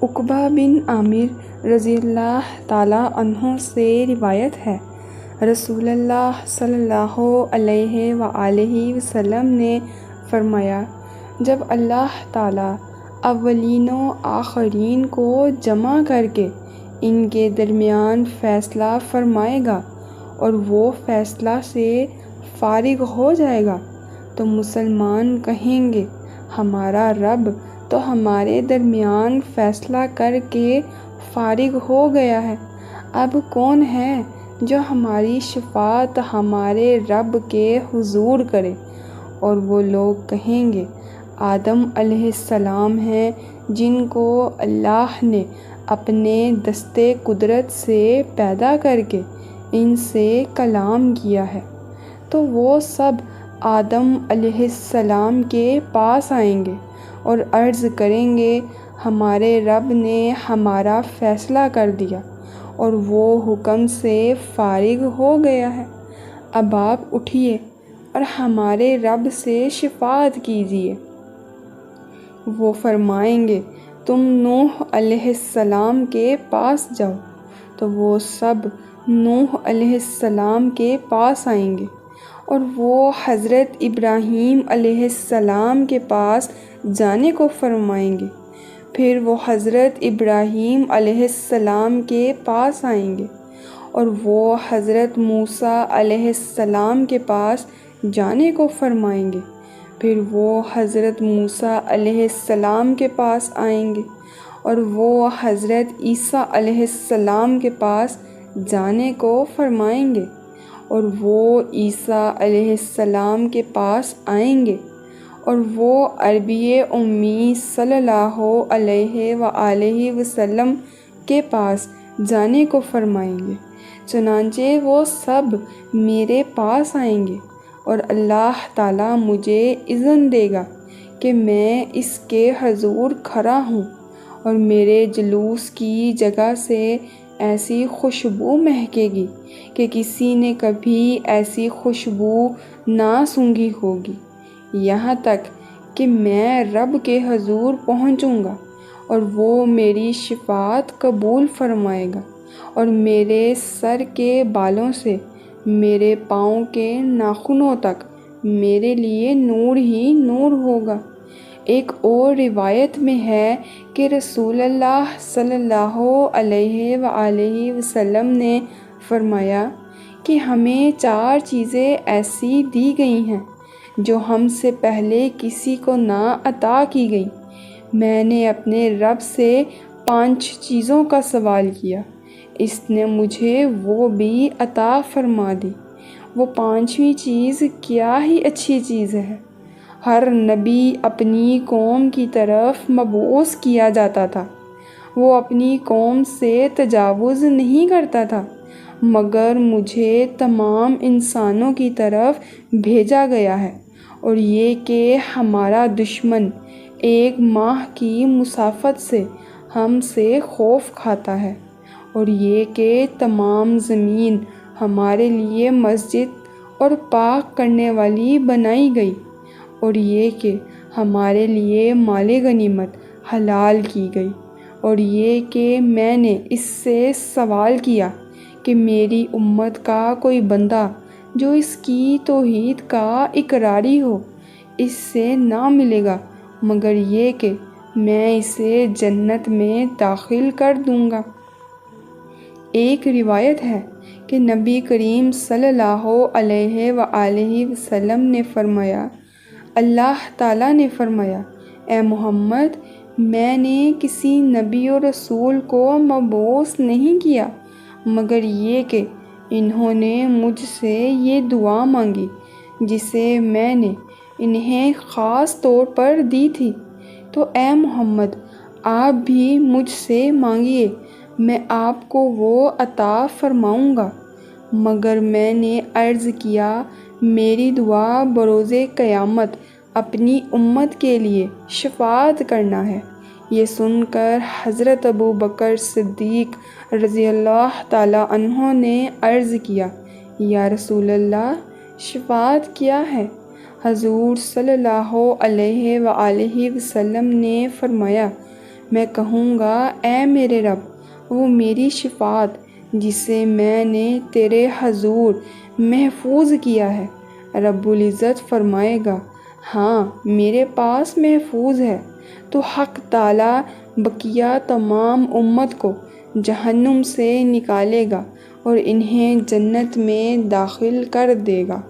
عقبہ بن عامر رضی اللہ تعالیٰ عنہ سے روایت ہے، رسول اللہ صلی اللہ علیہ وآلہ وسلم نے فرمایا، جب اللہ تعالیٰ اولین و آخرین کو جمع کر کے ان کے درمیان فیصلہ فرمائے گا اور وہ فیصلہ سے فارغ ہو جائے گا تو مسلمان کہیں گے، ہمارا رب تو ہمارے درمیان فیصلہ کر کے فارغ ہو گیا ہے، اب کون ہے جو ہماری شفاعت ہمارے رب کے حضور کرے؟ اور وہ لوگ کہیں گے، آدم علیہ السلام ہیں جن کو اللہ نے اپنے دستے قدرت سے پیدا کر کے ان سے کلام کیا ہے۔ تو وہ سب آدم علیہ السلام کے پاس آئیں گے اور عرض کریں گے، ہمارے رب نے ہمارا فیصلہ کر دیا اور وہ حکم سے فارغ ہو گیا ہے، اب آپ اٹھیے اور ہمارے رب سے شفاعت کیجیے۔ وہ فرمائیں گے، تم نوح علیہ السلام کے پاس جاؤ، تو وہ سب نوح علیہ السلام کے پاس آئیں گے اور وہ حضرت ابراہیم علیہ السلام کے پاس جانے کو فرمائیں گے، پھر وہ حضرت ابراہیم علیہ السلام کے پاس آئیں گے اور وہ حضرت موسیٰ علیہ السلام کے پاس جانے کو فرمائیں گے، پھر وہ حضرت موسیٰ علیہ السلام کے پاس آئیں گے اور وہ حضرت عیسیٰ علیہ السلام کے پاس جانے کو فرمائیں گے اور وہ عیسیٰ علیہ السلام کے پاس آئیں گے اور وہ عربی امی صلی اللہ علیہ وآلہ وسلم کے پاس جانے کو فرمائیں گے، چنانچہ وہ سب میرے پاس آئیں گے اور اللہ تعالیٰ مجھے اذن دے گا کہ میں اس کے حضور کھڑا ہوں اور میرے جلوس کی جگہ سے ایسی خوشبو مہکے گی کہ کسی نے کبھی ایسی خوشبو نہ سونگھی ہوگی، یہاں تک کہ میں رب کے حضور پہنچوں گا اور وہ میری شفاعت قبول فرمائے گا اور میرے سر کے بالوں سے میرے پاؤں کے ناخنوں تک میرے لیے نور ہی نور ہوگا۔ ایک اور روایت میں ہے کہ رسول اللہ صلی اللہ علیہ وآلہ وسلم نے فرمایا کہ ہمیں 4 چیزیں ایسی دی گئی ہیں جو ہم سے پہلے کسی کو نہ عطا کی گئیں۔ میں نے اپنے رب سے 5 چیزوں کا سوال کیا، اس نے مجھے وہ بھی عطا فرما دی۔ وہ 5ویں چیز کیا ہی اچھی چیز ہے۔ ہر نبی اپنی قوم کی طرف مبعوث کیا جاتا تھا، وہ اپنی قوم سے تجاوز نہیں کرتا تھا، مگر مجھے تمام انسانوں کی طرف بھیجا گیا ہے، اور یہ کہ ہمارا دشمن 1 ماہ کی مسافت سے ہم سے خوف کھاتا ہے، اور یہ کہ تمام زمین ہمارے لیے مسجد اور پاک کرنے والی بنائی گئی، اور یہ کہ ہمارے لیے مال غنیمت حلال کی گئی، اور یہ کہ میں نے اس سے سوال کیا کہ میری امت کا کوئی بندہ جو اس کی توحید کا اقراری ہو اس سے نہ ملے گا مگر یہ کہ میں اسے جنت میں داخل کر دوں گا۔ ایک روایت ہے کہ نبی کریم صلی اللہ علیہ وآلہ وسلم نے فرمایا، اللہ تعالیٰ نے فرمایا، اے محمد، میں نے کسی نبی و رسول کو مبعوث نہیں کیا مگر یہ کہ انہوں نے مجھ سے یہ دعا مانگی جسے میں نے انہیں خاص طور پر دی تھی، تو اے محمد آپ بھی مجھ سے مانگیے، میں آپ کو وہ عطا فرماؤں گا۔ مگر میں نے عرض کیا، میری دعا بروز قیامت اپنی امت کے لیے شفاعت کرنا ہے۔ یہ سن کر حضرت ابو بکر صدیق رضی اللہ تعالیٰ عنہ نے عرض کیا، یا رسول اللہ، شفاعت کیا ہے؟ حضور صلی اللہ علیہ وآلہ وسلم نے فرمایا، میں کہوں گا اے میرے رب وہ میری شفاعت جسے میں نے تیرے حضور محفوظ کیا ہے۔ رب العزت فرمائے گا ہاں میرے پاس محفوظ ہے۔ تو حق تعالیٰ بقیہ تمام امت کو جہنم سے نکالے گا اور انہیں جنت میں داخل کر دے گا۔